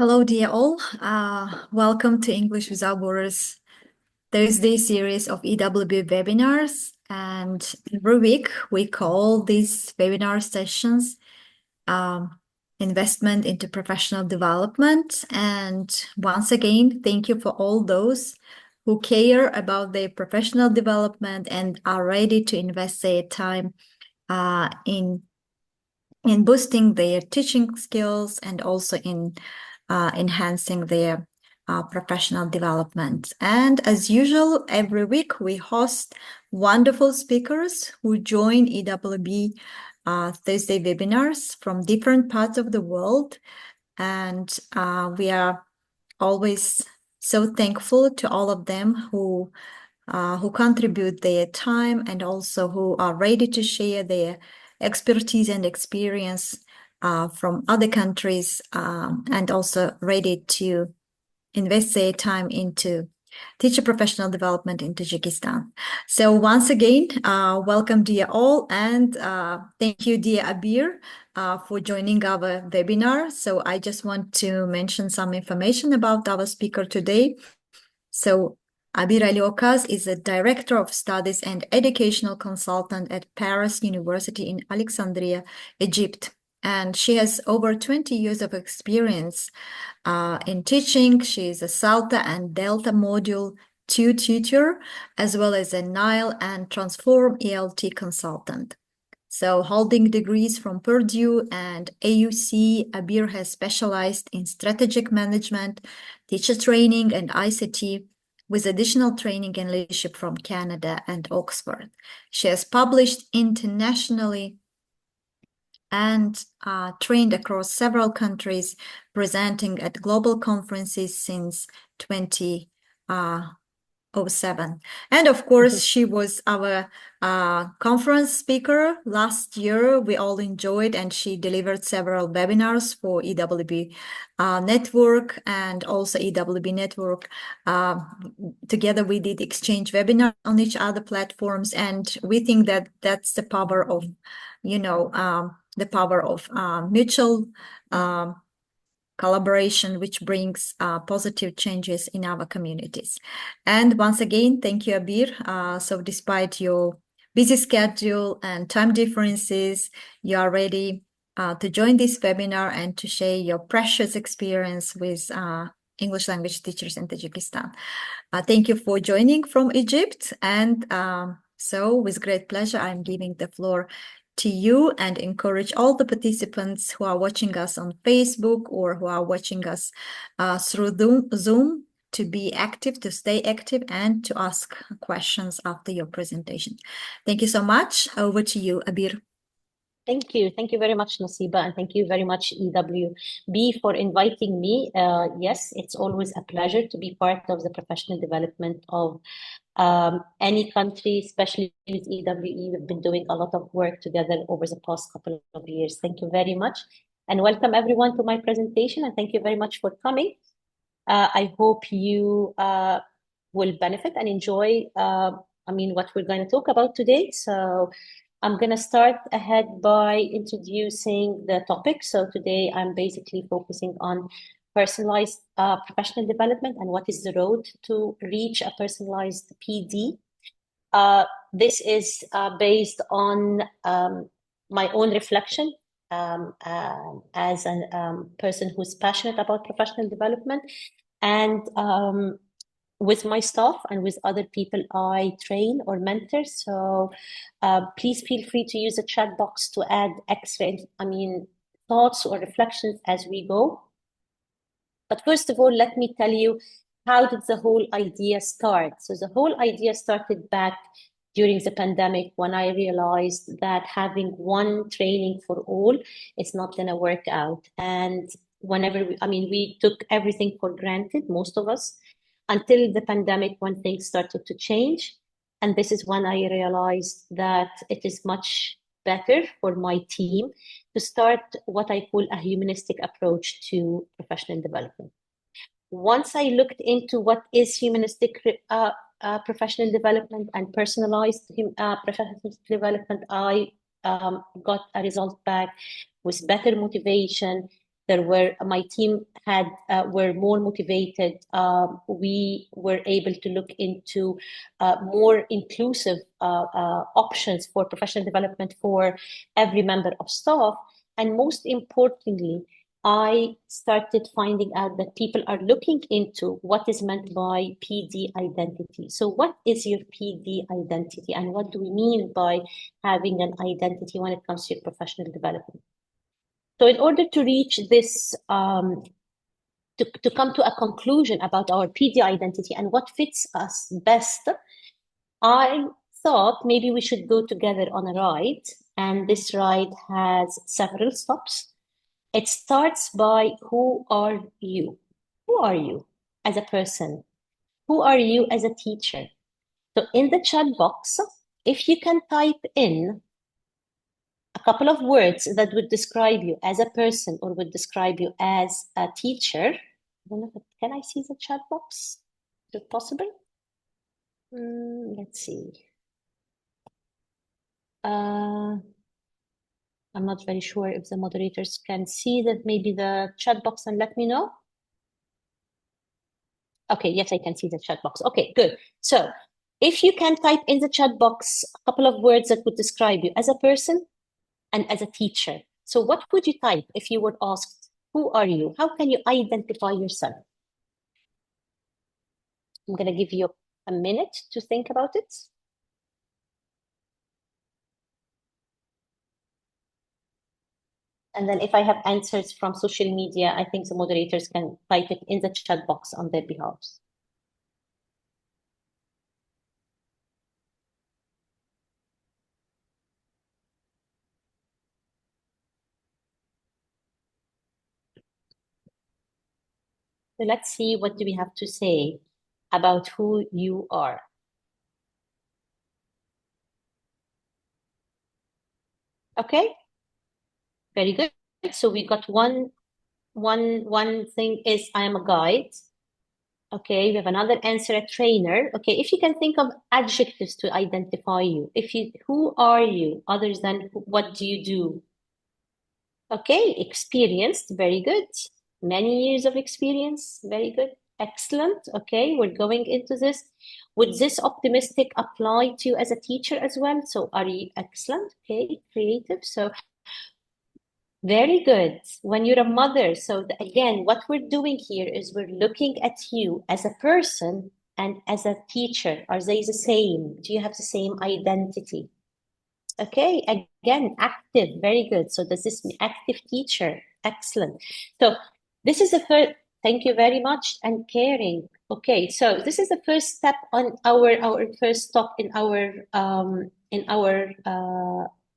Hello, dear all. Welcome to English Without Borders Thursday series of EWB webinars. And every week we call these webinar sessions um, Investment into Professional Development. And once again, thank you for all those who care about their professional development and are ready to invest their time in boosting their teaching skills and also in enhancing their professional development. And as usual, every week we host wonderful speakers who join EWB Thursday webinars from different parts of the world. And we are always so thankful to all of them who contribute their time and also who are ready to share their expertise and experience from other countries and also ready to invest their time into teacher professional development in Tajikistan. So once again, welcome dear all, and thank you dear Abeer for joining our webinar. So I just want to mention some information about our speaker today. So Abeer Okaz is a Director of Studies and Educational Consultant at Paris University in Alexandria, Egypt. And she has over 20 years of experience in teaching. She is a SALTA and Delta Module 2 tutor, as well as a Nile and Transform ELT consultant. So holding degrees from Purdue and AUC, Abeer has specialized in strategic management, teacher training, and ICT, with additional training and leadership from Canada and Oxford. She has published internationally and trained across several countries, presenting at global conferences since 2007. And of course, she was our conference speaker last year. We all enjoyed, and she delivered several webinars for EWB Network and also EWB Network. Together, we did exchange webinars on each other platforms, and we think that that's the power of, mutual collaboration, which brings positive changes in our communities. And once again, thank you, Abeer. So despite your busy schedule and time differences, you are ready to join this webinar and to share your precious experience with English language teachers in Tajikistan. Thank you for joining from Egypt. And so with great pleasure, I'm giving the floor to you and encourage all the participants who are watching us on Facebook or who are watching us through Zoom to be active, to stay active, and to ask questions after your presentation. Thank you so much. Over to you, Abeer. Thank you. Thank you very much, Nasiba, and thank you very much, EWB, for inviting me. Yes, it's always a pleasure to be part of the professional development of any country, especially with EWE. We've been doing a lot of work together over the past couple of years. Thank you very much. And welcome everyone to my presentation, and thank you very much for coming. I hope you will benefit and enjoy what we're going to talk about today. So I'm going to start ahead by introducing the topic. So today I'm basically focusing on personalized professional development and what is the road to reach a personalized PD. This is based on my own reflection as a person who's passionate about professional development, and with my staff and with other people I train or mentor. So please feel free to use the chat box to add extra, thoughts or reflections as we go. But first of all, let me tell you, how did the whole idea start? So the whole idea started back during the pandemic when I realized that having one training for all is not going to work out. And whenever, we took everything for granted, most of us, until the pandemic when things started to change. And this is when I realized that it is much better for my team to start what I call a humanistic approach to professional development. Once I looked into what is humanistic professional development and personalized professional development, I got a result back with better motivation. My team were more motivated. We were able to look into more inclusive options for professional development for every member of staff. And most importantly, I started finding out that people are looking into what is meant by PD identity. So what is your PD identity, and what do we mean by having an identity when it comes to your professional development? So in order to reach this, to come to a conclusion about our PD identity and what fits us best, I thought maybe we should go together on a ride. And this ride has several stops. It starts by who are you? Who are you as a person? Who are you as a teacher? So in the chat box, if you can type in a couple of words that would describe you as a person or would describe you as a teacher. Can I see the chat box? Is it possible? Let's see. I'm not very sure if the moderators can see that, maybe the chat box, and let me know. Okay, yes, I can see the chat box. Okay, good. So if you can type in the chat box a couple of words that would describe you as a person and as a teacher. So what would you type if you were asked, who are you? How can you identify yourself? I'm going to give you a minute to think about it. And then if I have answers from social media, I think the moderators can type it in the chat box on their behalf. So let's see, what do we have to say about who you are? Okay, very good. So we got one thing is I am a guide. Okay, we have another answer, a trainer. Okay, if you can think of adjectives to identify you, who are you other than what do you do? Okay, experienced, very good. Many years of experience, very good. Excellent. Okay, we're going into this. Would this optimistic apply to you as a teacher as well? So are you excellent? Okay, creative. So very good. When you're a mother, so again, what we're doing here is we're looking at you as a person and as a teacher. Are they the same? Do you have the same identity? Okay, again, active, very good. So does this mean active teacher? Excellent. So this is the first, thank you very much, and caring. Okay, so this is the first step on our first stop in our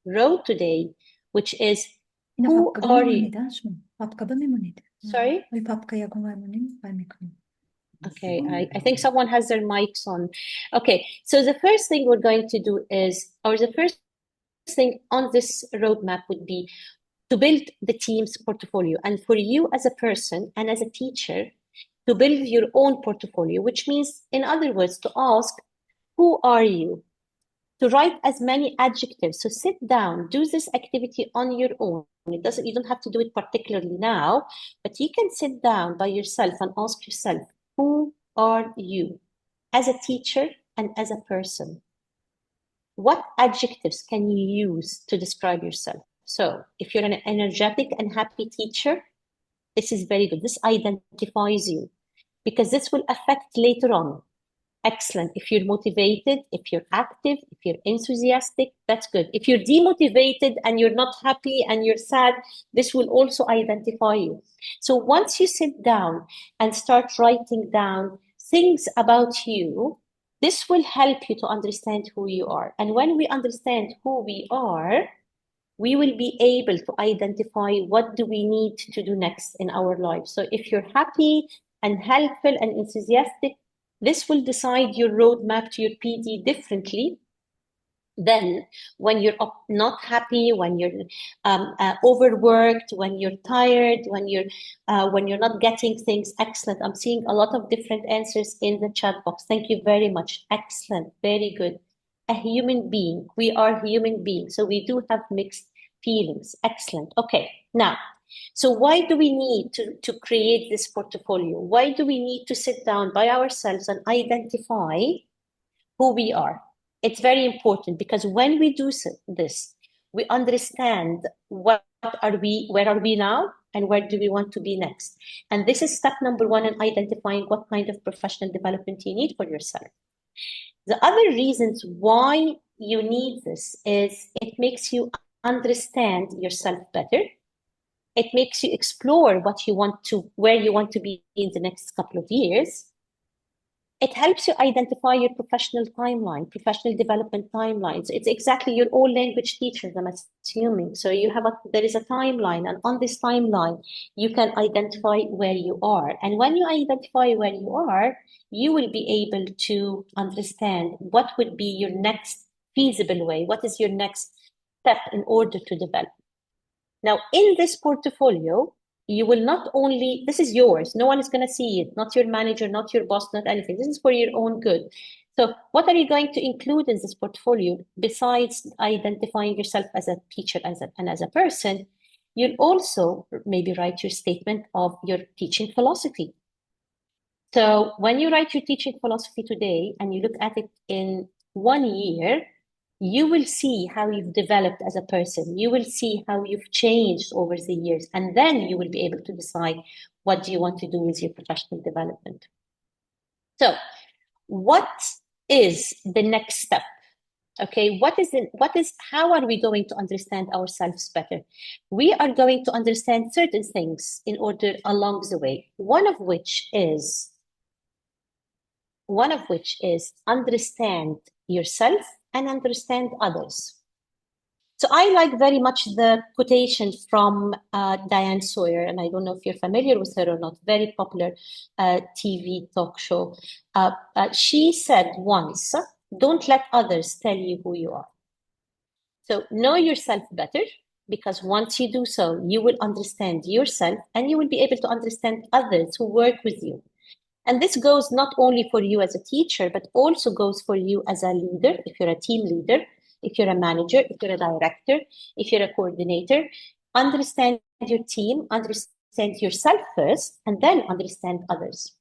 road today, which is who are you? Sorry? Okay, I think someone has their mics on. Okay, so the first thing we're going to do is, or the first thing on this roadmap would be to build the team's portfolio. And for you as a person and as a teacher, to build your own portfolio, which means, in other words, to ask, who are you? To write as many adjectives. So sit down, do this activity on your own. You don't have to do it particularly now, but you can sit down by yourself and ask yourself, who are you as a teacher and as a person? What adjectives can you use to describe yourself? So if you're an energetic and happy teacher, this is very good. This identifies you because this will affect later on. Excellent. If you're motivated, if you're active, if you're enthusiastic, that's good. If you're demotivated and you're not happy and you're sad, this will also identify you. So once you sit down and start writing down things about you, this will help you to understand who you are. And when we understand who we are, we will be able to identify what do we need to do next in our lives. So if you're happy and helpful and enthusiastic, this will decide your roadmap to your PD differently than when you're not happy, when you're overworked, when you're tired, when you're not getting things. Excellent. I'm seeing a lot of different answers in the chat box. Thank you very much. Excellent. Very good. A human being. We are human beings, so we do have mixed feelings. Excellent. Okay. Now, So why do we need to create this portfolio? Why do we need to sit down by ourselves and identify who we are? It's very important because when we do this, we understand what are we, where are we now, and where do we want to be next. And this is step number one in identifying what kind of professional development you need for yourself. The other reasons why you need this is it makes you understand yourself better. It makes you explore what you want to, where you want to be in the next couple of years. It helps you identify your professional timeline, professional development timelines. It's exactly, you're all language teachers, I'm assuming. So there is a timeline, and on this timeline, you can identify where you are. And when you identify where you are, you will be able to understand what would be your next feasible way. What is your next step in order to develop? Now, in this portfolio, you will not only, this is yours, no one is going to see it, not your manager, not your boss, not anything. This is for your own good. So what are you going to include in this portfolio besides identifying yourself as a teacher and as a person? You'll also maybe write your statement of your teaching philosophy. So when you write your teaching philosophy today and you look at it in 1 year, you will see how you've developed as a person. You will see how you've changed over the years. And then you will be able to decide what do you want to do with your professional development. So what is the next step? Okay, how are we going to understand ourselves better? We are going to understand certain things in order along the way. One of which is understand yourself and understand others. So I like very much the quotation from Diane Sawyer, and I don't know if you're familiar with her or not, very popular TV talk show. She said once, don't let others tell you who you are. So know yourself better, because once you do so, you will understand yourself and you will be able to understand others who work with you. And this goes not only for you as a teacher, but also goes for you as a leader, if you're a team leader, if you're a manager, if you're a director, if you're a coordinator. Understand your team, understand yourself first, and then understand others.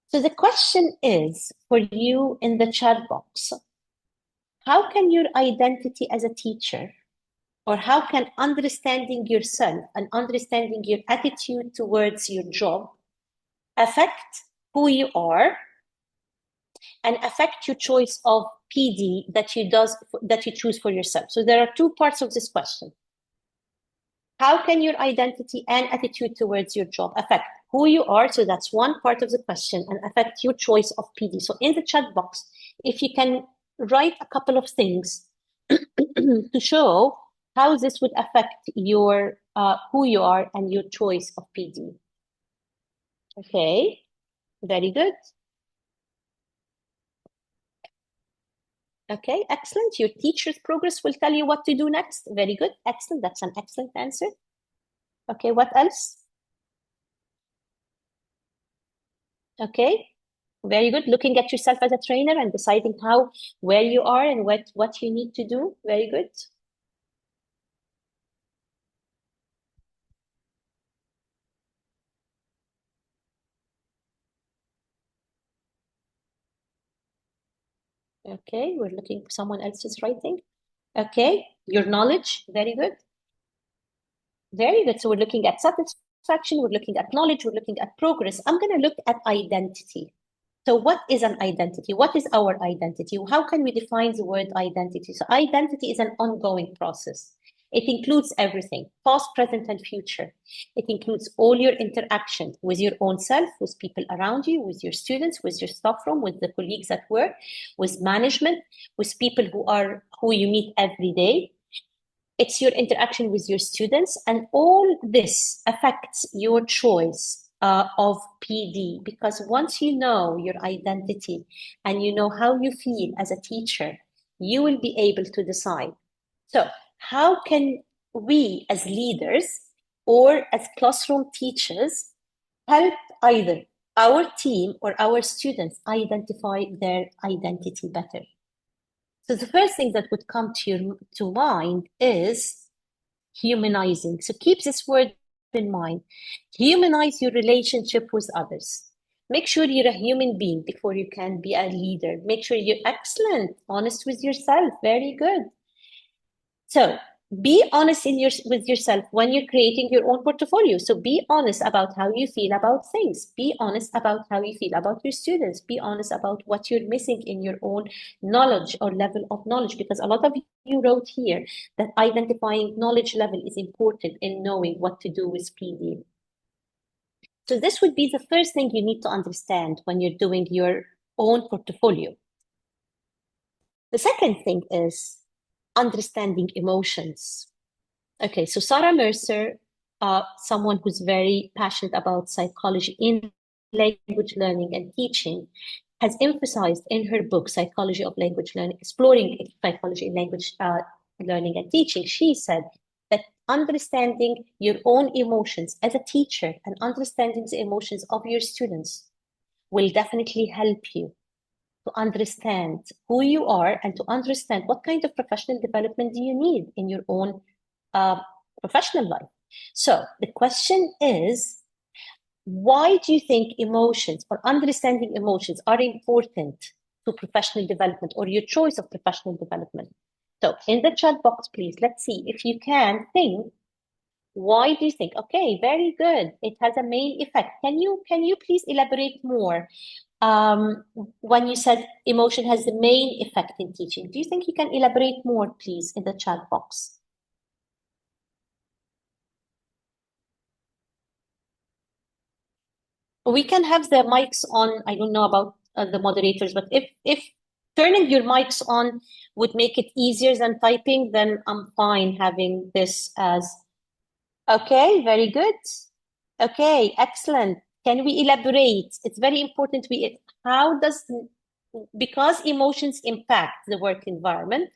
So the question is for you in the chat box, how can your identity as a teacher, or how can understanding yourself and understanding your attitude towards your job affect who you are and affect your choice of PD that you choose for yourself? So there are two parts of this question. How can your identity and attitude towards your job affect who you are? So that's one part of the question, and affect your choice of PD. So in the chat box, if you can write a couple of things to show how this would affect your who you are and your choice of PD. Okay, very good. Okay, excellent. Your teacher's progress will tell you what to do next. Very good, excellent. That's an excellent answer. Okay, what else? Okay, very good. Looking at yourself as a trainer and deciding where you are and what you need to do. Very good. Okay, we're looking for someone else's writing. Okay, your knowledge. Very good. Very good. So we're looking at satisfaction, we're looking at knowledge, we're looking at progress. I'm going to look at identity. So what is an identity? What is our identity? How can we define the word identity? So identity is an ongoing process. It includes everything, past, present, and future. It includes all your interaction with your own self, with people around you, with your students, with your staff room, with the colleagues at work, with management, with people who you meet every day. It's your interaction with your students, and all this affects your choice of PD, because once you know your identity and you know how you feel as a teacher, you will be able to decide. So how can we as leaders or as classroom teachers help either our team or our students identify their identity better? So the first thing that would come to mind is humanizing. So keep this word in mind. Humanize your relationship with others. Make sure you're a human being before you can be a leader. Make sure you're excellent, honest with yourself. Very good. So be honest with yourself when you're creating your own portfolio. So be honest about how you feel about things. Be honest about how you feel about your students. Be honest about what you're missing in your own knowledge or level of knowledge, because a lot of you wrote here that identifying knowledge level is important in knowing what to do with PD. So this would be the first thing you need to understand when you're doing your own portfolio. The second thing is understanding emotions. Okay, so Sarah Mercer, someone who's very passionate about psychology in language learning and teaching, has emphasized in her book, Psychology of Language Learning, Exploring Psychology in Language Learning and Teaching, she said that understanding your own emotions as a teacher and understanding the emotions of your students will definitely help you to understand who you are and to understand what kind of professional development do you need in your own professional life. So the question is, why do you think emotions or understanding emotions are important to professional development or your choice of professional development? So in the chat box, please, let's see if you can think, why do you think? Okay, very good. It has a main effect. Can you please elaborate more? When you said emotion has the main effect in teaching, do you think you can elaborate more, please, in the chat box? We can have the mics on. I don't know about the moderators, but if turning your mics on would make it easier than typing, then I'm fine having this as, okay, very good. Okay, excellent. Can we elaborate? It's very important. How does, because emotions impact the work environment,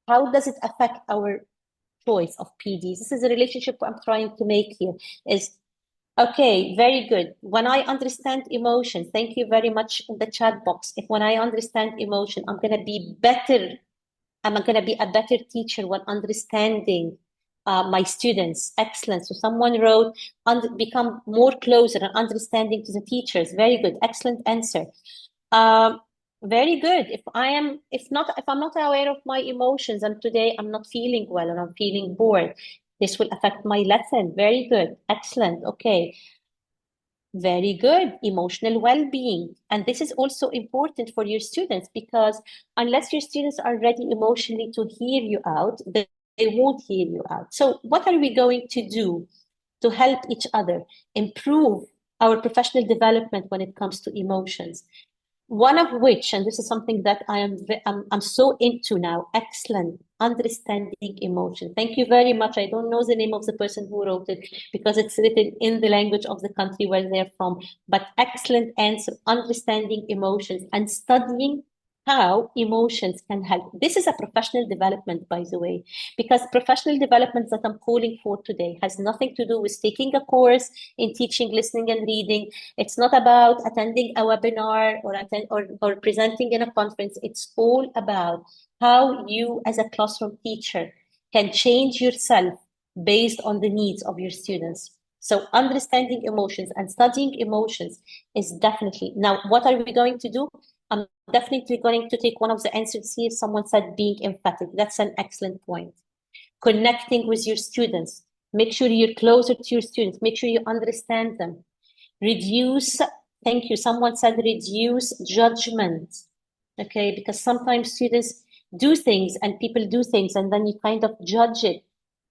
how does it affect our choice of PDs? This is a relationship I'm trying to make here. Is okay, very good. When I understand emotion, thank you very much in the chat box. If when I understand emotion, I'm gonna be better. I'm gonna be a better teacher when understanding my students. Excellent. So someone wrote, become more closer and understanding to the teachers. Very good. Excellent answer. Very good. If I'm not aware of my emotions and today I'm not feeling well and I'm feeling bored, this will affect my lesson. Very good. Excellent. Okay. Very good. Emotional well-being. And this is also important for your students, because unless your students are ready emotionally to hear you out, they won't hear you out. So what are we going to do to help each other improve our professional development when it comes to emotions? One of which, and this is something that I'm so into now, excellent understanding emotion. Thank you very much. I don't know the name of the person who wrote it because it's written in the language of the country where they're from, but excellent answer, understanding emotions and studying how emotions can help. This is a professional development, by the way, because professional development that I'm calling for today has nothing to do with taking a course in teaching, listening, and reading. It's not about attending a webinar or presenting in a conference. It's all about how you as a classroom teacher can change yourself based on the needs of your students. So understanding emotions and studying emotions is definitely. Now, what are we going to do? I'm definitely going to take one of the answers here. Someone said being emphatic. That's an excellent point. Connecting with your students. Make sure you're closer to your students. Make sure you understand them. Reduce, thank you. Someone said reduce judgment. Okay, because sometimes students do things and people do things and then you kind of judge it.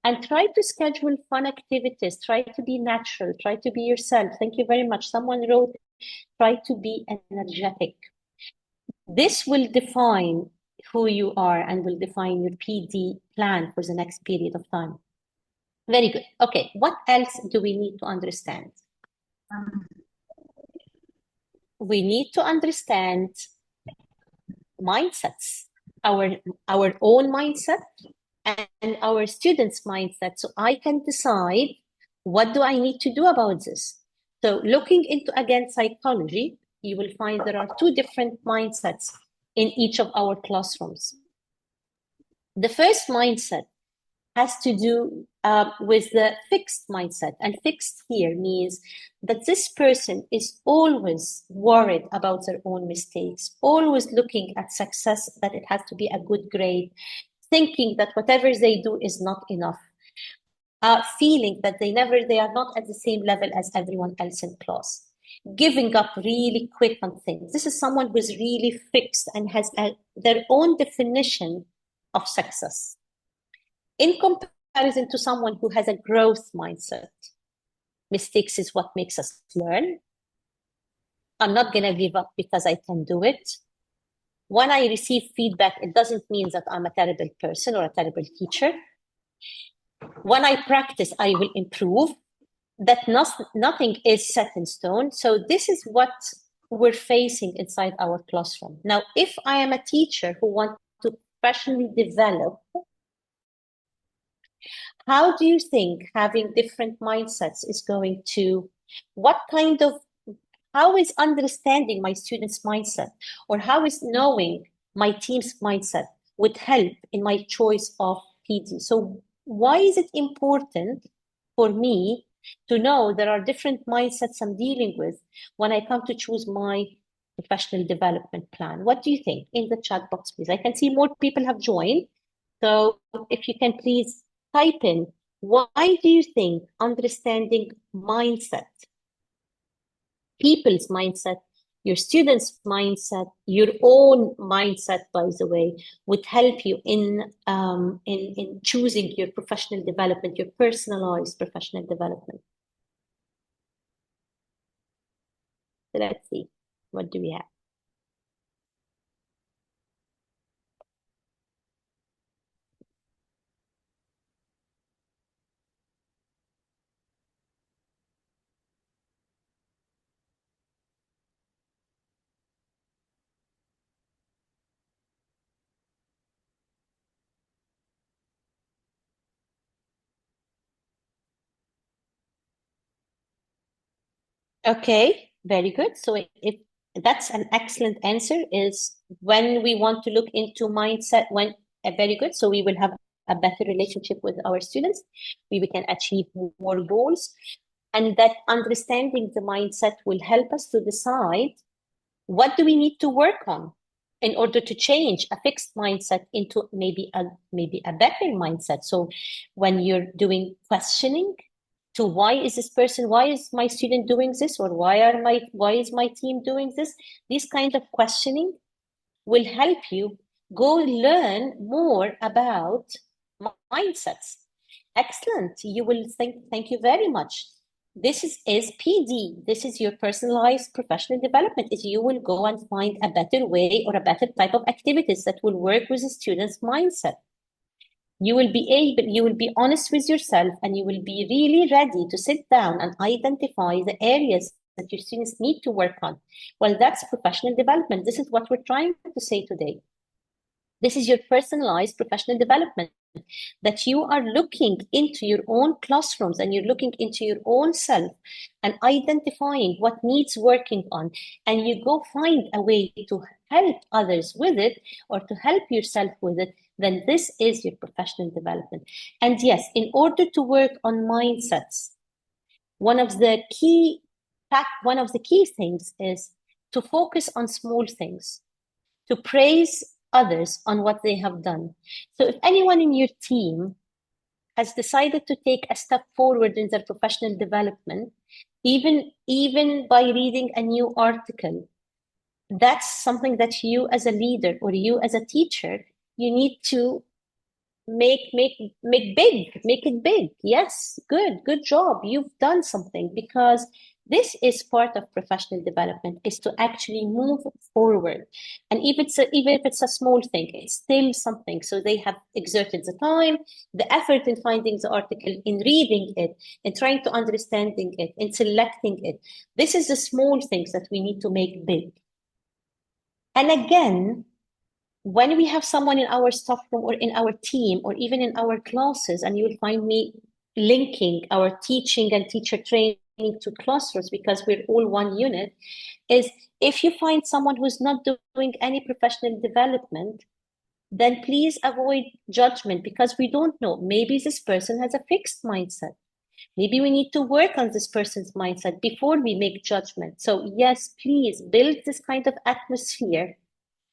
And try to schedule fun activities. Try to be natural. Try to be yourself. Thank you very much. Someone wrote, try to be energetic. This will define who you are and will define your PD plan for the next period of time. Very good. Okay, what else do we need to understand? We need to understand mindsets, our own mindset and our students' mindset. So I can decide, what do I need to do about this? So looking into, again, psychology, you will find there are two different mindsets in each of our classrooms. The first mindset has to do with the fixed mindset. And fixed here means that this person is always worried about their own mistakes, always looking at success, that it has to be a good grade, thinking that whatever they do is not enough, feeling that they are not at the same level as everyone else in class, giving up really quick on things. This is someone who's really fixed and has their own definition of success. In comparison to someone who has a growth mindset, mistakes is what makes us learn. I'm not going to give up because I can do it. When I receive feedback, it doesn't mean that I'm a terrible person or a terrible teacher. When I practice, I will improve. That nothing is set in stone. So this is what we're facing inside our classroom. Now, if I am a teacher who wants to professionally develop, how do you think having different mindsets is going to, how is understanding my students' mindset, or how is knowing my team's mindset would help in my choice of PD? So why is it important for me to know there are different mindsets I'm dealing with when I come to choose my professional development plan? What do you think? In the chat box, please. I can see more people have joined. So if you can please type in, why do you think understanding mindset, people's mindset, your students' mindset, your own mindset, by the way, would help you in choosing your professional development, your personalized professional development? So let's see, what do we have? Okay, very good. So if that's an excellent answer, is when we want to look into mindset, when very good. So we will have a better relationship with our students. We can achieve more goals. And that understanding the mindset will help us to decide what do we need to work on in order to change a fixed mindset into maybe a better mindset. So when you're doing questioning to why is my student doing this, or why is my team doing this, this kind of questioning will help you go learn more about mindsets. Excellent. You will thank you very much. This is PD. This is your personalized professional development. Is you will go and find a better way or a better type of activities that will work with the student's mindset. You will be honest with yourself, and you will be really ready to sit down and identify the areas that your students need to work on. Well, that's professional development. This is what we're trying to say today. This is your personalized professional development, that you are looking into your own classrooms and you're looking into your own self and identifying what needs working on, and you go find a way to help others with it or to help yourself with it. Then this is your professional development. And yes, in order to work on mindsets, one of the key things is to focus on small things, to praise others on what they have done. So if anyone in your team has decided to take a step forward in their professional development, even by reading a new article, that's something that you as a leader or you as a teacher, you need to make it big. Yes, good job. You've done something, because this is part of professional development, is to actually move forward. And even if it's a small thing, it's still something. So they have exerted the time, the effort in finding the article, in reading it, in trying to understanding it, in selecting it. This is the small things that we need to make big. And again, when we have someone in our staff room or in our team or even in our classes, and you will find me linking our teaching and teacher training to classrooms because we're all one unit, is if you find someone who's not doing any professional development, then please avoid judgment because we don't know. Maybe this person has a fixed mindset. Maybe we need to work on this person's mindset before we make judgment. So yes, please build this kind of atmosphere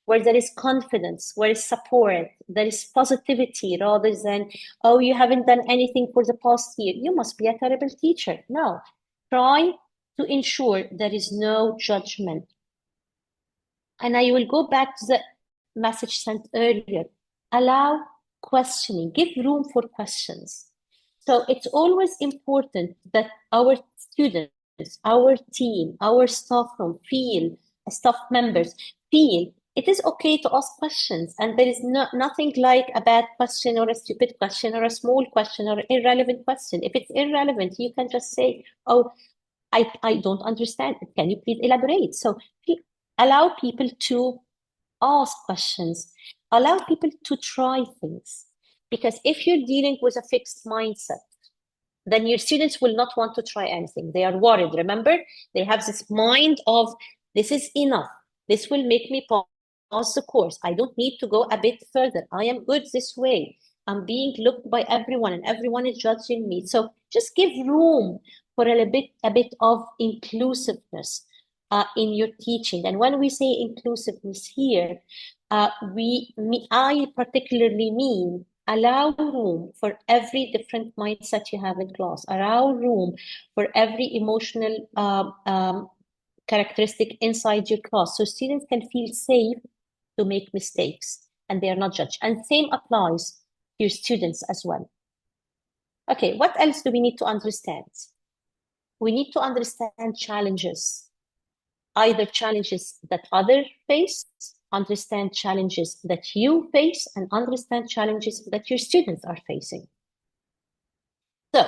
where there is confidence, where is support, there is positivity rather than, oh, you haven't done anything for the past year. You must be a terrible teacher. No, try to ensure there is no judgment. And I will go back to the message sent earlier. Allow questioning, give room for questions. So it's always important that our students, our team, our staff room staff members feel it is okay to ask questions. And there is nothing like a bad question or a stupid question or a small question or irrelevant question. If it's irrelevant, you can just say, oh, I don't understand. Can you please elaborate? So allow people to ask questions, allow people to try things. Because if you're dealing with a fixed mindset, then your students will not want to try anything. They are worried. Remember, they have this mind of, this is enough. This will make me pause the course. I don't need to go a bit further. I am good this way. I'm being looked by everyone and everyone is judging me. So just give room for a bit of inclusiveness in your teaching. And when we say inclusiveness here, I particularly mean allow room for every different mindset you have in class. Allow room for every emotional characteristic inside your class so students can feel safe to make mistakes and they are not judged. And same applies to your students as well. Okay, what else do we need to understand? We need to understand challenges, either challenges that others face, understand challenges that you face, and understand challenges that your students are facing. So,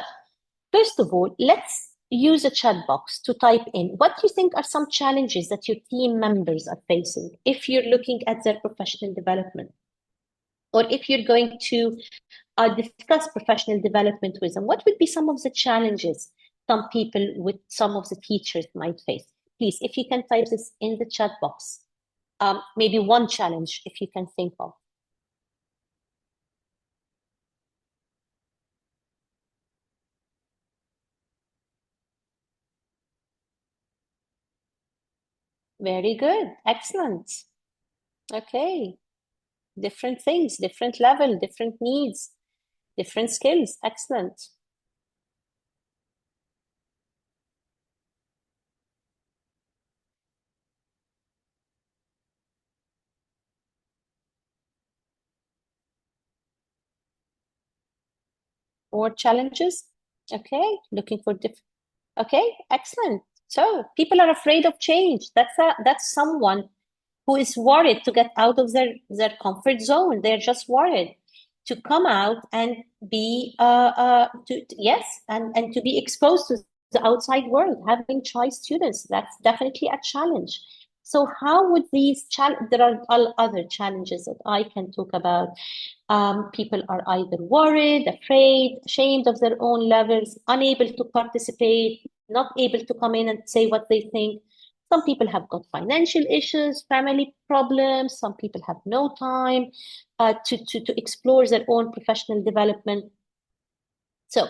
first of all, let's use a chat box to type in what you think are some challenges that your team members are facing if you're looking at their professional development. Or if you're going to discuss professional development with them, what would be some of the challenges some people with some of the teachers might face? Please, if you can type this in the chat box, maybe one challenge if you can think of. Very good, excellent. Okay, different things, different level, different needs, different skills, excellent. More challenges, okay, looking for different, okay, excellent. So people are afraid of change. That's someone who is worried to get out of their comfort zone. They're just worried to come out and be yes, and to be exposed to the outside world, having shy students. That's definitely a challenge. So how would these there are other challenges that I can talk about. People are either worried, afraid, ashamed of their own levels, unable to participate, not able to come in and say what they think. Some people have got financial issues, family problems. Some people have no time to explore their own professional development. So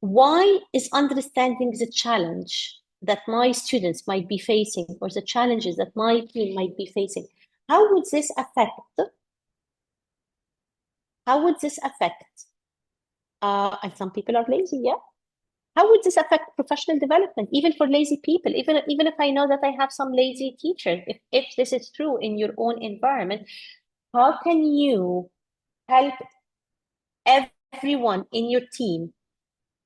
why is understanding the challenge that my students might be facing or the challenges that my team might be facing, how would this affect and some people are lazy, yeah. How would this affect professional development, even for lazy people? Even if I know that I have some lazy teachers, if this is true in your own environment, how can you help everyone in your team?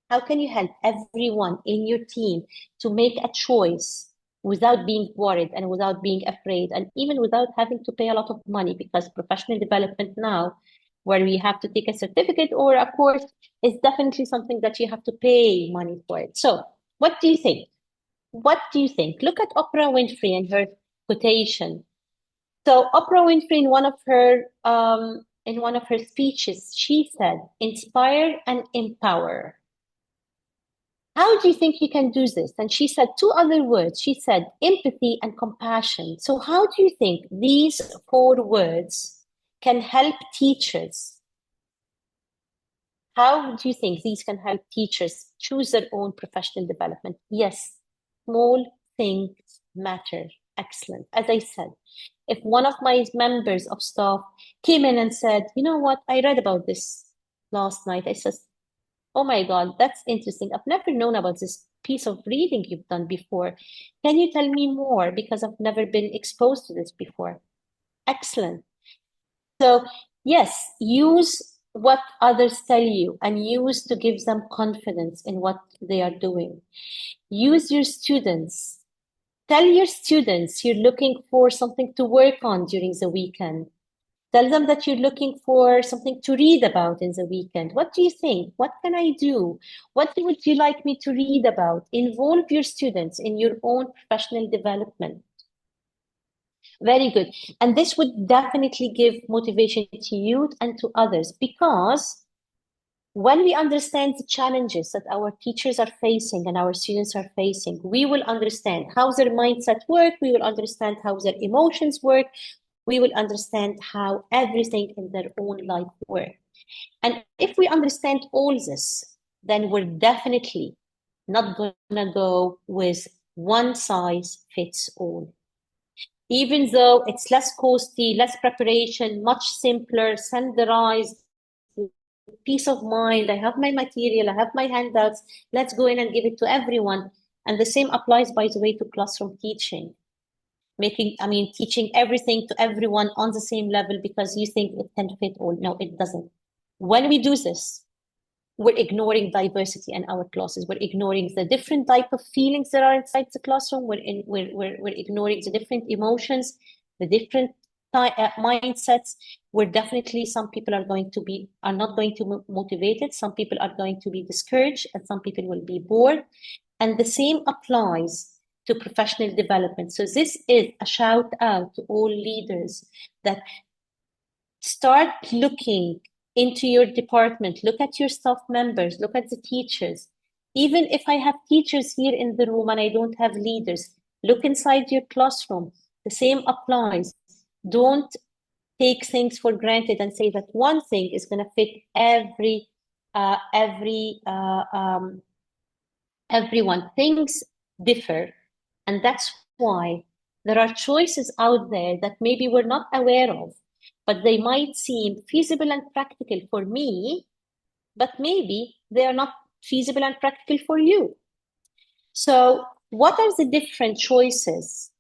How can you help everyone in your team to make a choice without being worried and without being afraid and even without having to pay a lot of money? Because professional development now, where we have to take a certificate or a course, is definitely something that you have to pay money for it. So what do you think? What do you think? Look at Oprah Winfrey and her quotation. So Oprah Winfrey, in one of her speeches, she said, "Inspire and empower." How do you think you can do this? And she said two other words. She said empathy and compassion. So how do you think these four words can help teachers? How do you think these can help teachers choose their own professional development? Yes, small things matter. Excellent. As I said, if one of my members of staff came in and said, you know what, I read about this last night. I said, oh my God, that's interesting. I've never known about this piece of reading you've done before. Can you tell me more? Because I've never been exposed to this before. Excellent. So, yes, use what others tell you and use to give them confidence in what they are doing. Use your students. Tell your students you're looking for something to work on during the weekend. Tell them that you're looking for something to read about in the weekend. What do you think? What can I do? What would you like me to read about? Involve your students in your own professional development. Very good. And this would definitely give motivation to you and to others, because when we understand the challenges that our teachers are facing and our students are facing, we will understand how their mindset work, we will understand how their emotions work, we will understand how everything in their own life works. And if we understand all this, then we're definitely not gonna go with one size fits all. Even though it's less costly, less preparation, much simpler, standardized, peace of mind, I have my material, I have my handouts, let's go in and give it to everyone. And the same applies, by the way, to classroom teaching. Teaching everything to everyone on the same level because you think it can fit all. No, it doesn't. When we do this, we're ignoring diversity in our classes. We're ignoring the different type of feelings that are inside the classroom. We're ignoring the different emotions, the different mindsets. We're definitely, some people are not going to be motivated. Some people are going to be discouraged, and some people will be bored. And the same applies to professional development. So this is a shout out to all leaders that start looking into your department, look at your staff members, look at the teachers. Even if I have teachers here in the room and I don't have leaders, look inside your classroom. The same applies. Don't take things for granted and say that one thing is going to fit everyone. Things differ. And that's why there are choices out there that maybe we're not aware of, but they might seem feasible and practical for me, but maybe they are not feasible and practical for you. So what are the different choices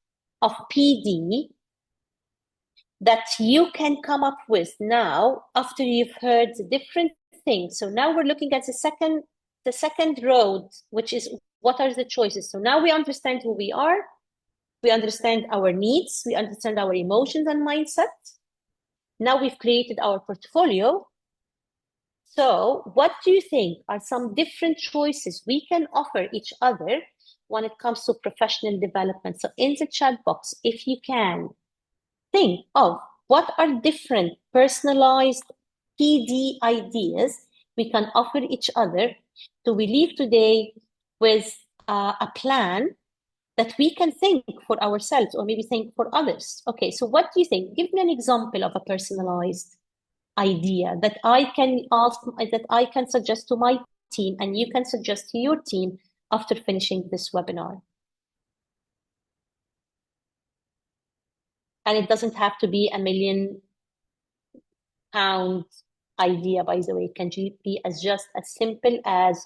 of PD that you can come up with now after you've heard the different things? So now we're looking at the second road, which is what are the choices? So now we understand who we are, we understand our needs, we understand our emotions and mindset. Now we've created our portfolio. So what do you think are some different choices we can offer each other when it comes to professional development? So in the chat box, if you can think of what are different personalized PD ideas we can offer each other, so we leave today with a plan that we can think for ourselves or maybe think for others. Okay, so what do you think? Give me an example of a personalized idea that I can suggest to my team and you can suggest to your team after finishing this webinar. And it doesn't have to be £1 million idea, by the way. It can be just as simple as,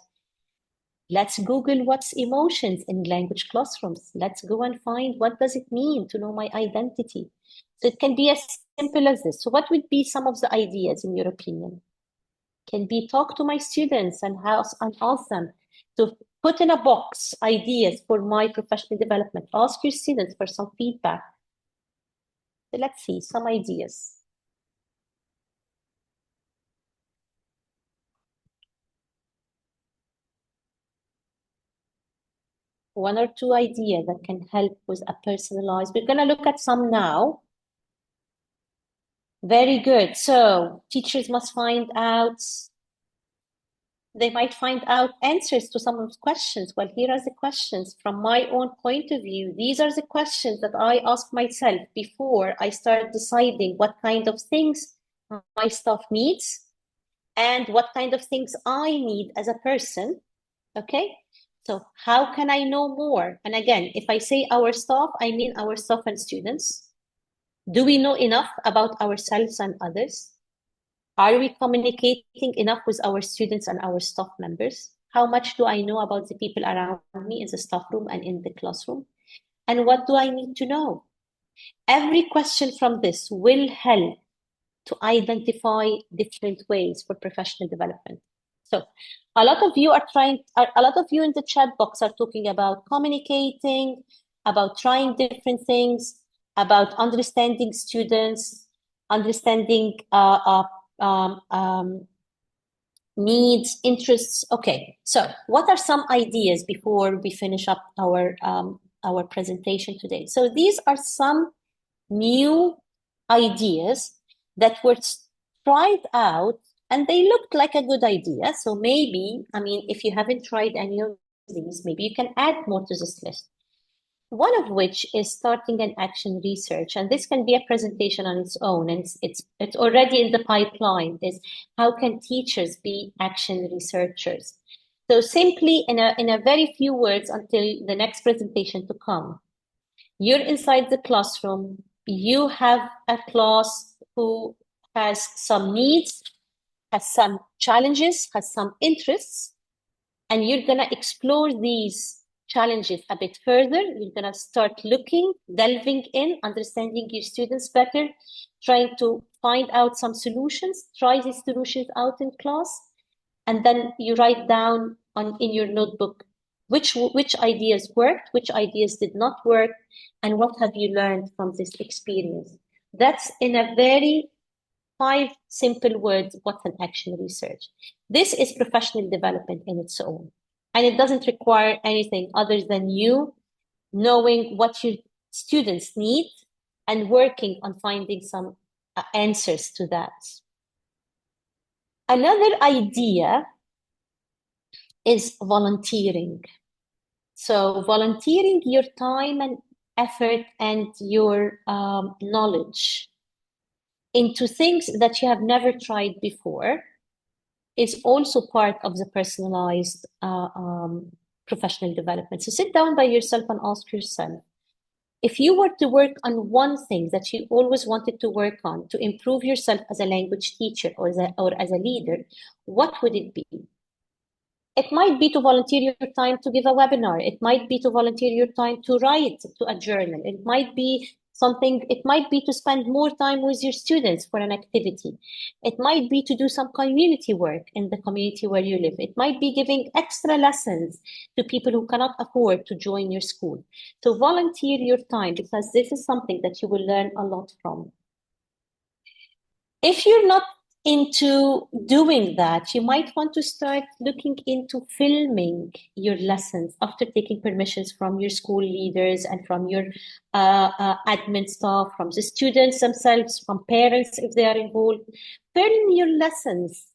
let's Google what's emotions in language classrooms. Let's go and find what does it mean to know my identity. So it can be as simple as this. So what would be some of the ideas in your opinion? Can be talk to my students and ask them to put in a box ideas for my professional development. Ask your students for some feedback. So let's see some ideas. One or two ideas that can help with a personalized. We're going to look at some now. Very good. So teachers must find out, they might find out answers to some of the questions. Well, here are the questions from my own point of view. These are the questions that I ask myself before I start deciding what kind of things my staff needs and what kind of things I need as a person. Okay, so how can I know more? And again, if I say our staff, I mean our staff and students. Do we know enough about ourselves and others? Are we communicating enough with our students and our staff members? How much do I know about the people around me in the staff room and in the classroom? And what do I need to know? Every question from this will help to identify different ways for professional development. So a lot of you a lot of you in the chat box are talking about communicating, about trying different things, about understanding students, understanding needs, interests. Okay, so what are some ideas before we finish up our presentation today? So these are some new ideas that were tried out and they looked like a good idea. So maybe, I mean, if you haven't tried any of these, maybe you can add more to this list. One of which is starting an action research, and this can be a presentation on its own, and it's already in the pipeline. Is how can teachers be action researchers? So simply in a very few words until the next presentation to come, you're inside the classroom, you have a class who has some needs, has some challenges, has some interests, and you're going to explore these challenges a bit further. You're going to start looking, delving in, understanding your students better, trying to find out some solutions, try these solutions out in class, and then you write down in your notebook which ideas worked, which ideas did not work, and what have you learned from this experience. That's in a very 5 simple words, what's an action research. This is professional development in its own. And it doesn't require anything other than you knowing what your students need and working on finding some answers to that. Another idea is volunteering. So volunteering your time and effort and your knowledge into things that you have never tried before is also part of the personalized professional development. So sit down by yourself and ask yourself, if you were to work on one thing that you always wanted to work on to improve yourself as a language teacher or as a leader, what would it be? It might be to volunteer your time to give a webinar. It might be to volunteer your time to write to a journal. It might be to spend more time with your students for an activity. It might be to do some community work in the community where you live. It might be giving extra lessons to people who cannot afford to join your school. So volunteer your time because this is something that you will learn a lot from. If you're not into doing that, you might want to start looking into filming your lessons after taking permissions from your school leaders and from your admin staff, from the students themselves, from parents if they are involved. Film your lessons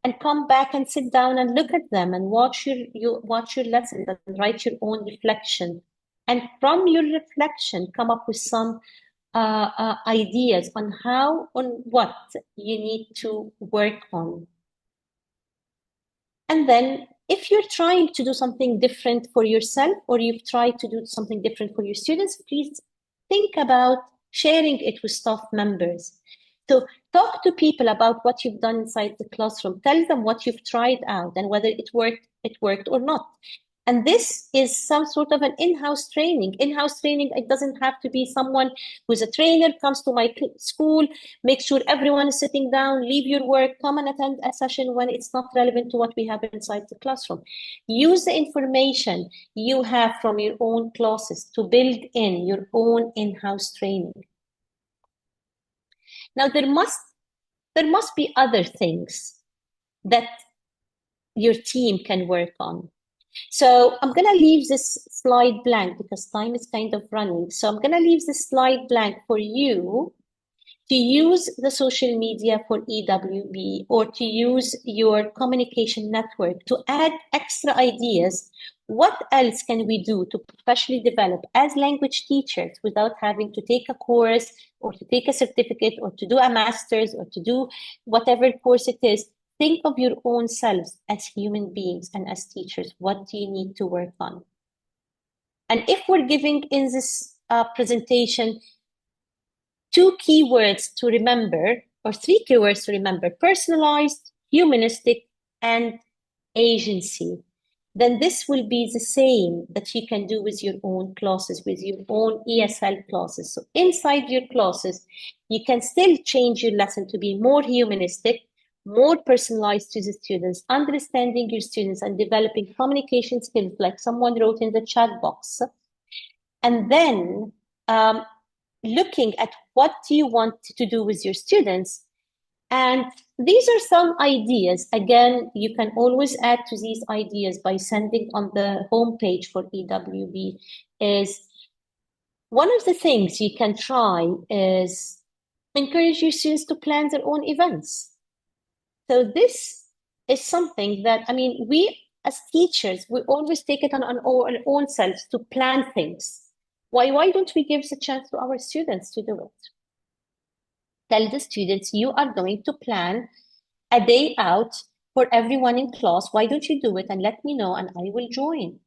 and come back and sit down and look at them and watch your lessons and write your own reflection. And from your reflection, come up with some ideas on what you need to work on. And then if you're trying to do something different for yourself or you've tried to do something different for your students, please think about sharing it with staff members. So talk to people about what you've done inside the classroom. Tell them what you've tried out and whether it worked or not. And this is some sort of an in-house training. In-house training, it doesn't have to be someone who's a trainer, comes to my school, make sure everyone is sitting down, leave your work, come and attend a session when it's not relevant to what we have inside the classroom. Use the information you have from your own classes to build in your own in-house training. Now, there must be other things that your team can work on. So I'm going to leave this slide blank because time is kind of running. So I'm going to leave this slide blank for you to use the social media for EWB or to use your communication network to add extra ideas. What else can we do to professionally develop as language teachers without having to take a course or to take a certificate or to do a master's or to do whatever course it is? Think of your own selves as human beings and as teachers. What do you need to work on? And if we're giving in this presentation two keywords to remember, or three keywords to remember: personalized, humanistic, and agency, then this will be the same that you can do with your own classes, with your own ESL classes. So inside your classes, you can still change your lesson to be more humanistic, more personalized to the students, understanding your students and developing communication skills, like someone wrote in the chat box. And then looking at what do you want to do with your students. And these are some ideas. Again, you can always add to these ideas by sending on the homepage for EWB. Is one of the things you can try is encourage your students to plan their own events. So this is something that, I mean, we as teachers, we always take it on our own selves to plan things. Why don't we give the chance to our students to do it? Tell the students, you are going to plan a day out for everyone in class. Why don't you do it and let me know and I will join?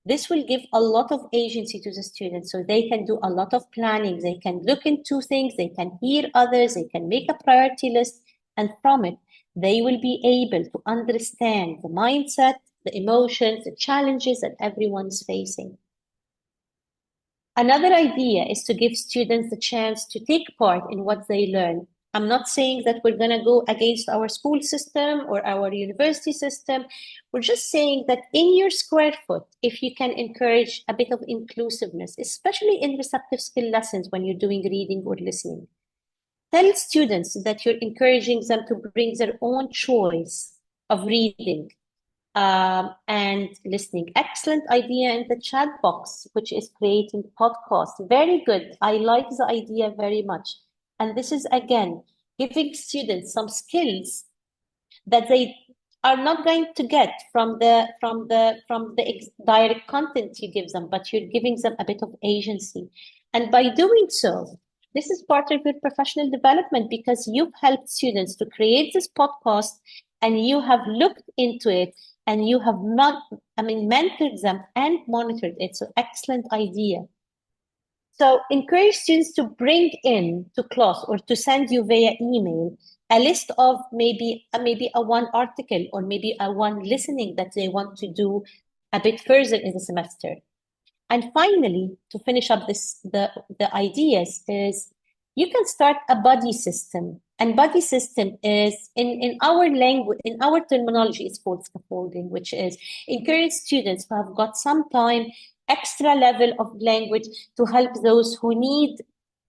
This will give a lot of agency to the students so they can do a lot of planning. They can look into things, they can hear others, they can make a priority list, and from it, they will be able to understand the mindset, the emotions, the challenges that everyone's facing. Another idea is to give students the chance to take part in what they learn. I'm not saying that we're going to go against our school system or our university system. We're just saying that in your square foot, if you can encourage a bit of inclusiveness, especially in receptive skill lessons when you're doing reading or listening, tell students that you're encouraging them to bring their own choice of reading and listening. Excellent idea in the chat box, which is creating podcasts. Very good. I like the idea very much. And this is, again, giving students some skills that they are not going to get from the direct content you give them, but you're giving them a bit of agency. And by doing so, this is part of your professional development because you've helped students to create this podcast and you have looked into it and you have not, mentored them and monitored it. So excellent idea. So encourage students to bring in to class or to send you via email a list of maybe a one article or maybe a one listening that they want to do a bit further in the semester. And finally, to finish up the ideas is you can start a buddy system. And buddy system is in our language, in our terminology, it's called scaffolding, which is encourage students who have got some time, extra level of language to help those who need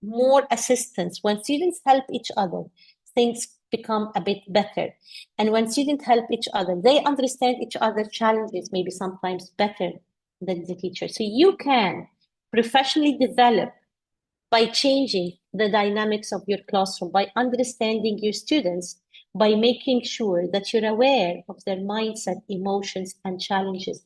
more assistance. When students help each other, things become a bit better. And when students help each other, they understand each other's challenges, maybe sometimes better than the teacher. So you can professionally develop by changing the dynamics of your classroom, by understanding your students, by making sure that you're aware of their mindset, emotions, and challenges,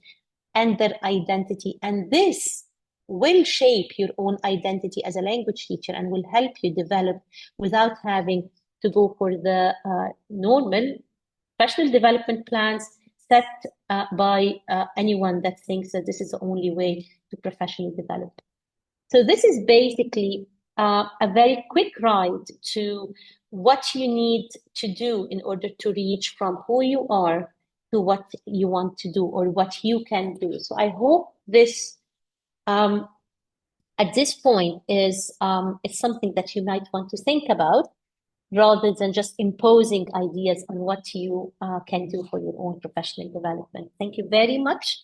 and their identity. And this will shape your own identity as a language teacher and will help you develop without having to go for the normal professional development plans set by anyone that thinks that this is the only way to professionally develop. So this is basically a very quick ride to what you need to do in order to reach from who you are to what you want to do or what you can do. So I hope this at this point is something that you might want to think about rather than just imposing ideas on what you can do for your own professional development. Thank you very much.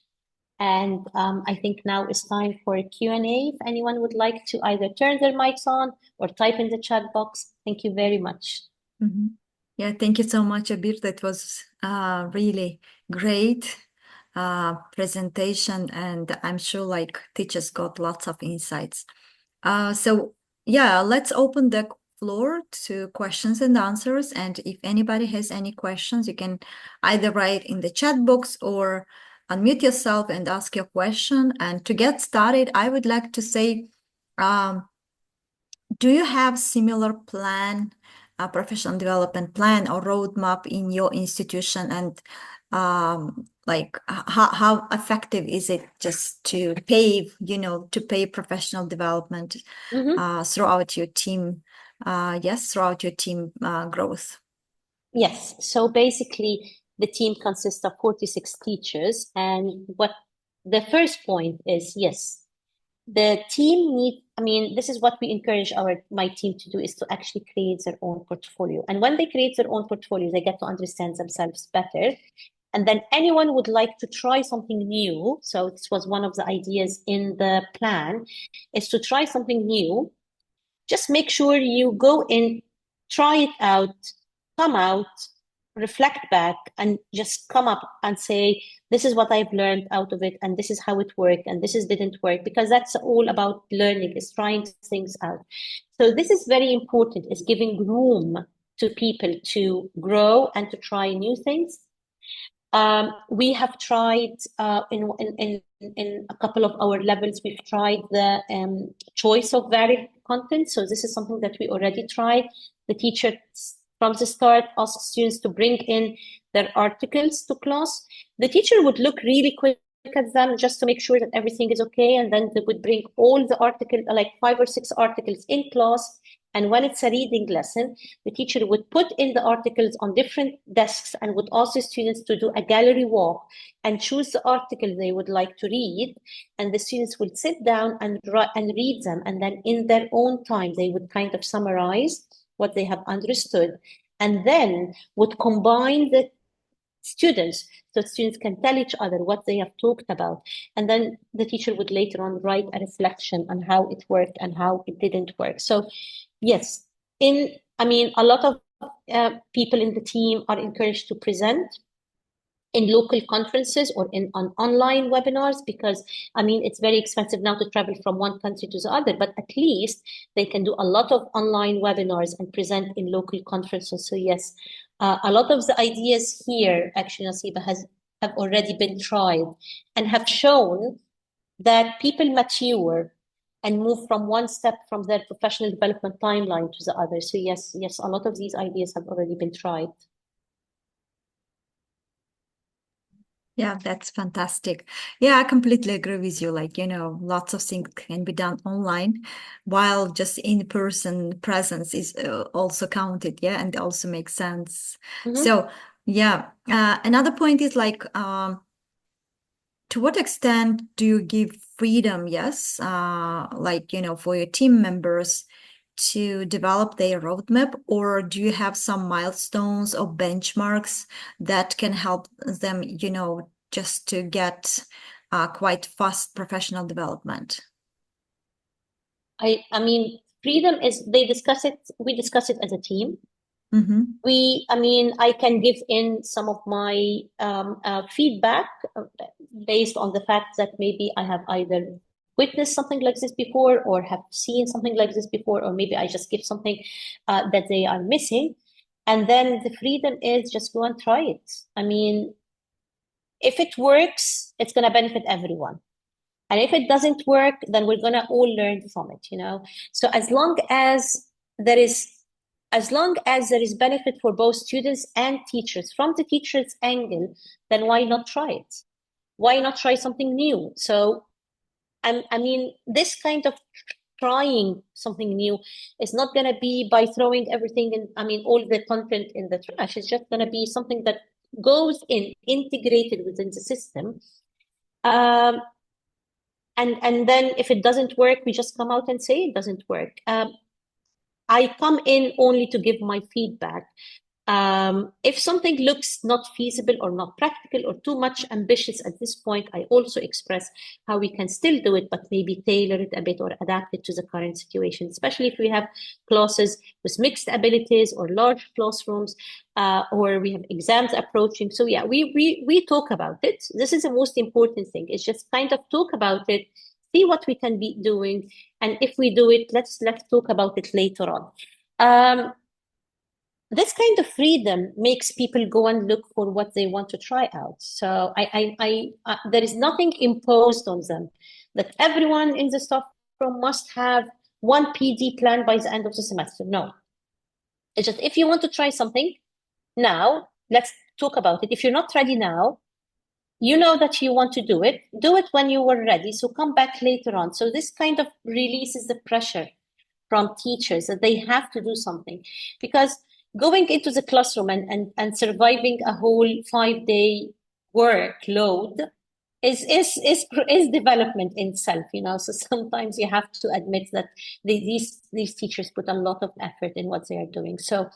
And I think now it's time for a Q&A. If anyone would like to either turn their mics on or type in the chat box, thank you very much. Mm-hmm. Yeah, thank you so much, Abeer. That was really great presentation, and I'm sure like teachers got lots of insights. So yeah, let's open the floor to questions and answers. And if anybody has any questions, you can either write in the chat box or unmute yourself and ask your question. And to get started, I would like to say, do you have similar plan, a professional development plan or roadmap in your institution? And like how effective is it just to pave, to pay professional development throughout your team? Yes, throughout your team growth. Yes. So basically, the team consists of 46 teachers. And what the first point is, yes, the team this is what we encourage my team to do, is to actually create their own portfolio. And when they create their own portfolio, they get to understand themselves better. And then anyone would like to try something new. So this was one of the ideas in the plan, is to try something new. Just make sure you go in, try it out, come out, reflect back, and just come up and say, this is what I've learned out of it, and this is how it worked, and this is didn't work, because that's all about learning, is trying things out. So this is very important, is giving room to people to grow and to try new things. We have tried in a couple of our levels, we've tried the choice of varied content. So this is something that we already tried. The teacher from the start asked students to bring in their articles to class. The teacher would look really quick at them just to make sure that everything is okay. And then they would bring all the articles, like 5 or 6 articles in class. And when it's a reading lesson, the teacher would put in the articles on different desks and would ask the students to do a gallery walk and choose the article they would like to read. And the students would sit down and read them. And then in their own time, they would kind of summarize what they have understood, and then would combine the students, so students can tell each other what they have talked about. And then the teacher would later on write a reflection on how it worked and how it didn't work. So yes, a lot of people in the team are encouraged to present in local conferences or on online webinars, because it's very expensive now to travel from one country to the other, but at least they can do a lot of online webinars and present in local conferences. So yes, a lot of the ideas here, actually, Nasiba, have already been tried and have shown that people mature and move from one step from their professional development timeline to the other. So yes, a lot of these ideas have already been tried. Yeah, that's fantastic. Yeah, I completely agree with you. Like, lots of things can be done online, while just in-person presence is also counted. Yeah, and also makes sense. So, yeah, another point is like, to what extent do you give freedom, yes, for your team members to develop their roadmap, or do you have some milestones or benchmarks that can help them, just to get quite fast professional development? Freedom is, we discuss it as a team. Mm-hmm. I can give in some of my feedback based on the fact that maybe I have either witnessed something like this before or have seen something like this before, or maybe I just give something that they are missing. And then the freedom is just go and try it. If it works, it's going to benefit everyone. And if it doesn't work, then we're going to all learn from it, So as long as there is benefit for both students and teachers from the teacher's angle, then why not try it? Why not try something new? So, this kind of trying something new is not going to be by throwing everything in, all the content in the trash. It's just going to be something that goes in, integrated within the system. And then if it doesn't work, we just come out and say it doesn't work. I come in only to give my feedback. If something looks not feasible or not practical or too much ambitious at this point, I also express how we can still do it, but maybe tailor it a bit or adapt it to the current situation, especially if we have classes with mixed abilities or large classrooms, or we have exams approaching. So yeah, we talk about it. This is the most important thing. It's just kind of talk about it, see what we can be doing, and if we do it, let's talk about it later on. Um, this kind of freedom makes people go and look for what they want to try out. So there is nothing imposed on them that everyone in the staff room must have one PD plan by the end of the semester. No, it's just if you want to try something now, let's talk about it. If you're not ready now, you know that you want to do it when you were ready. So come back later on. So this kind of releases the pressure from teachers that they have to do something, because going into the classroom and surviving a whole 5 day workload is development in itself, you know. So sometimes you have to admit that these teachers put a lot of effort in what they are doing. So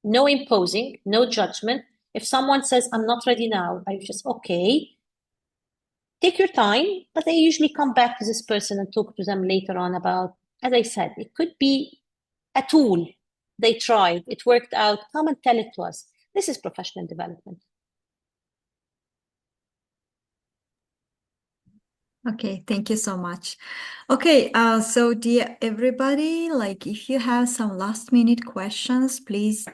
no imposing, no judgment. If someone says I'm not ready now, I just okay, take your time, but I usually come back to this person and talk to them later on about, as I said, it could be a tool they tried, it worked out, come and tell it to us. This is professional development. Okay, thank you so much. Okay, so dear everybody, like if you have some last minute questions, please,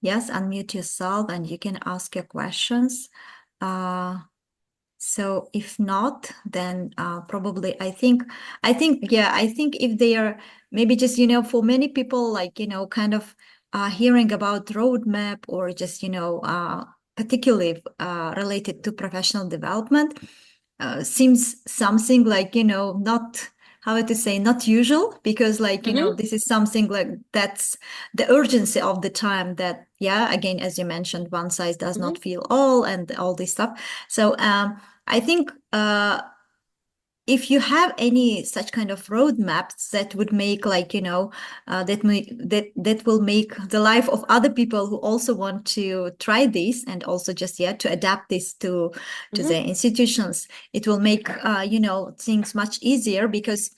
yes, unmute yourself and you can ask your questions. So if not, then probably I think if they are maybe just, for many people, like, kind of hearing about roadmap or just, particularly related to professional development, seems something like, not how to say, not usual, because like, this is something like that's the urgency of the time that, yeah, again, as you mentioned, one size does not fit all and all this stuff. So I think if you have any such kind of roadmaps that would make like, that will make the life of other people who also want to try this and also just, yeah, to adapt this to the institutions, it will make, things much easier, because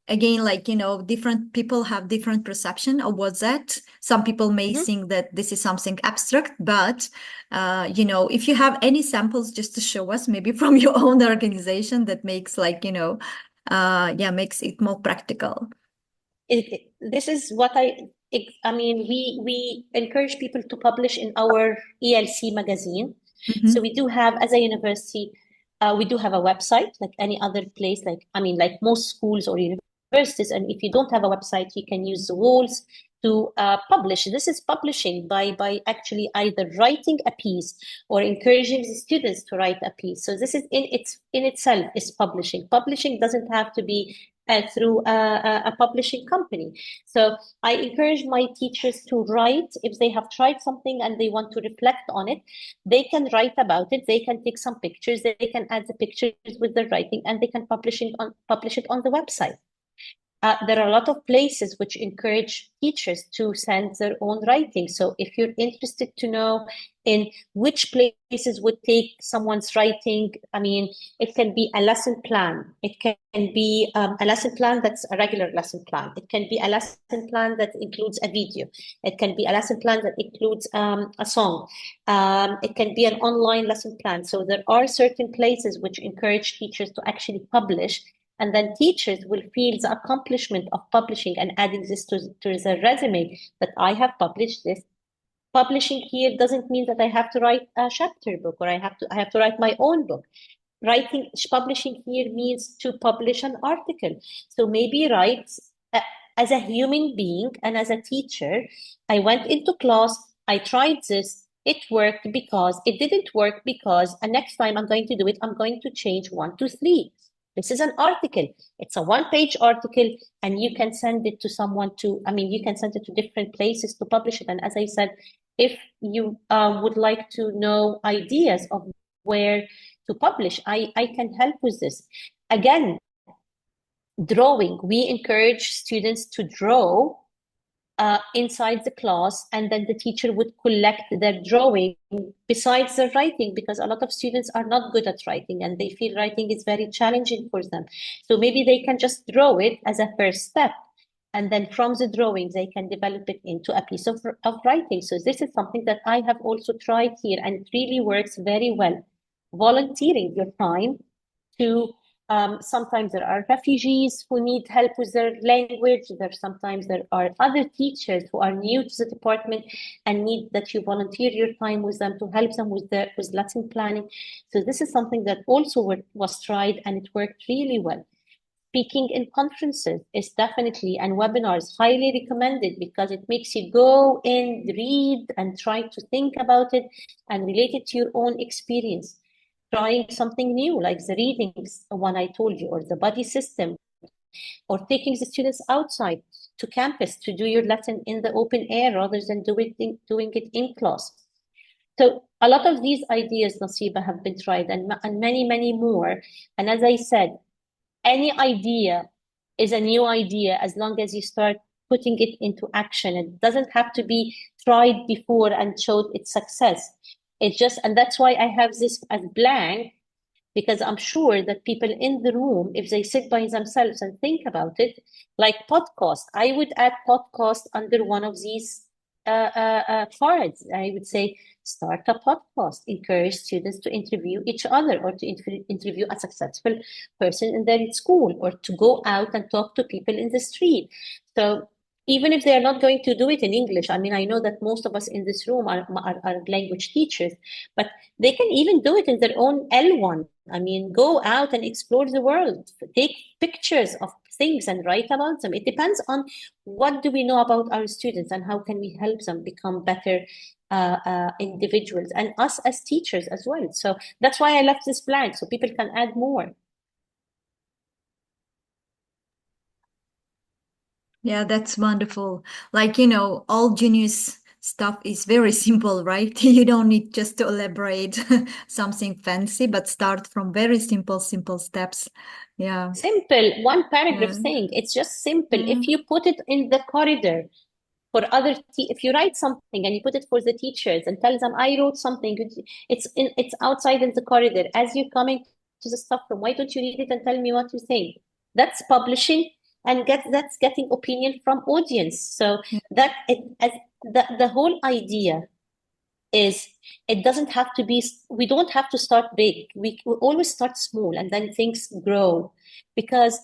again, like, different people have different perception of what's that. Some people may think that this is something abstract, but, if you have any samples just to show us, maybe from your own organization, that makes like, makes it more practical. This is what I mean, we encourage people to publish in our ELC magazine. So we do have, as a university, we do have a website like any other place, like, I mean, like most schools or universities. And if you don't have a website, you can use the walls to publish. This is publishing by actually either writing a piece or encouraging the students to write a piece. So this is in itself is publishing. Publishing doesn't have to be through a publishing company. So I encourage my teachers to write. If they have tried something and they want to reflect on it, they can write about it. They can take some pictures. They can add the pictures with the writing, and they can publish it on the website. There are a lot of places which encourage teachers to send their own writing. So if you're interested to know in which places would take someone's writing, I mean, it can be a lesson plan. It can be a lesson plan that's a regular lesson plan. It can be a lesson plan that includes a video. It can be a lesson plan that includes a song. It can be an online lesson plan. So there are certain places which encourage teachers to actually publish, and then teachers will feel the accomplishment of publishing and adding this to the resume that I have published this. Publishing here doesn't mean that I have to write a chapter book or I have to write my own book. Publishing here means to publish an article. So maybe write as a human being and as a teacher, I went into class, I tried this, it worked because, it didn't work because, and next time I'm going to do it, I'm going to change 1, 2, 3. This is an article. It's a 1-page article, and you can send it to someone you can send it to different places to publish it. And as I said, if you would like to know ideas of where to publish, I can help with this. Again, drawing. We encourage students to draw inside the class, and then the teacher would collect their drawing besides the writing, because a lot of students are not good at writing and they feel writing is very challenging for them. So maybe they can just draw it as a first step, and then from the drawing they can develop it into a piece of writing. So this is something that I have also tried here, and it really works very well. Volunteering your time to Sometimes there are refugees who need help with their language. Sometimes there are other teachers who are new to the department and need that you volunteer your time with them to help them with lesson planning. So this is something that also was tried and it worked really well. Speaking in conferences is definitely, and webinars, highly recommended because it makes you go in, read, and try to think about it and relate it to your own experience. Trying something new, like the readings one I told you, or the buddy system, or taking the students outside to campus to do your lesson in the open air rather than doing it in class. So a lot of these ideas, Nasiba, have been tried and many, many more. And as I said, any idea is a new idea as long as you start putting it into action. It doesn't have to be tried before and showed its success. It's just, and that's why I have this as blank, because I'm sure that people in the room, if they sit by themselves and think about it, like podcast, I would add podcast under one of these cards. I would say, start a podcast, encourage students to interview each other or to interview a successful person in their school or to go out and talk to people in the street. So even if they're not going to do it in English, I mean, I know that most of us in this room are language teachers, but they can even do it in their own L1. I mean, go out and explore the world, take pictures of things and write about them. It depends on what do we know about our students and how can we help them become better individuals and us as teachers as well. So that's why I left this blank so people can add more. Yeah, that's wonderful. Like, all genius stuff is very simple, right? You don't need just to elaborate something fancy, but start from very simple steps. Yeah. Simple, one paragraph Yeah. thing. It's just simple. Yeah. If you put it in the corridor for if you write something and you put it for the teachers and tell them I wrote something, it's outside in the corridor as you're coming to the staff room. Why don't you read it and tell me what you think? That's publishing and that's getting opinion from audience. So Yeah. that the whole idea is it doesn't have to be, we don't have to start big. We always start small and then things grow, because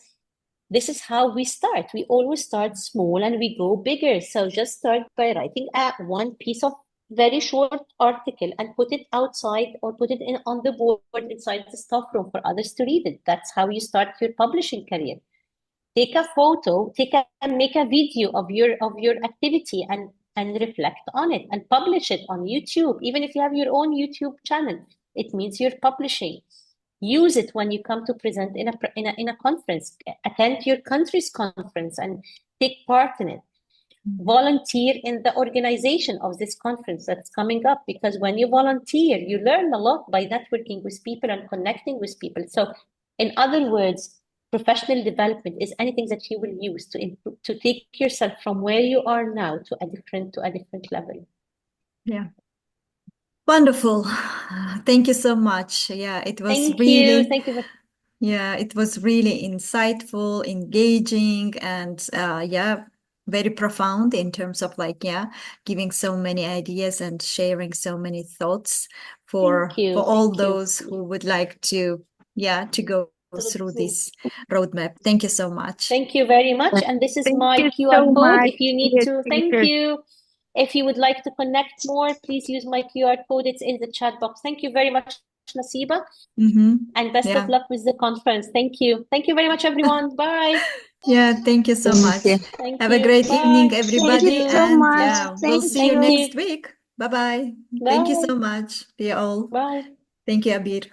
this is how we start. We always start small and we go bigger. So just start by writing one piece of very short article and put it outside or put it in on the board inside the staff room for others to read it. That's how you start your publishing career. Take a photo, make a video of your activity and reflect on it and publish it on YouTube. Even if you have your own YouTube channel, it means you're publishing. Use it when you come to present in a conference. Attend your country's conference and take part in it. Volunteer in the organization of this conference that's coming up, because when you volunteer, you learn a lot by networking with people and connecting with people. So, in other words, professional development is anything that you will use to improve, to take yourself from where you are now to a different level. Yeah. Wonderful. Thank you so much. Yeah, it was Thank you. really, Thank you. yeah, it was really insightful, engaging, and yeah, very profound in terms of like, yeah, giving so many ideas and sharing so many thoughts Thank for you. all Thank you. those who would like to, yeah, to go through this roadmap. Thank you so much. Thank you very much. And this is Thank my you QR so code. much, If you need dear to, thank teacher. you. If you would like to connect more, please use my QR code. It's in the chat box. Thank you very much, Nasiba. And best of Yeah. luck with the conference. Thank you. Thank you very much, everyone. Bye. Yeah, thank you so Thank much. you. Thank Have a you. great evening, Bye. Thank you everybody. so And much. yeah, we'll Thank see you Thank you. next you. week. Bye bye. Thank you Bye. so much, dear all. Bye. Thank you, Abeer.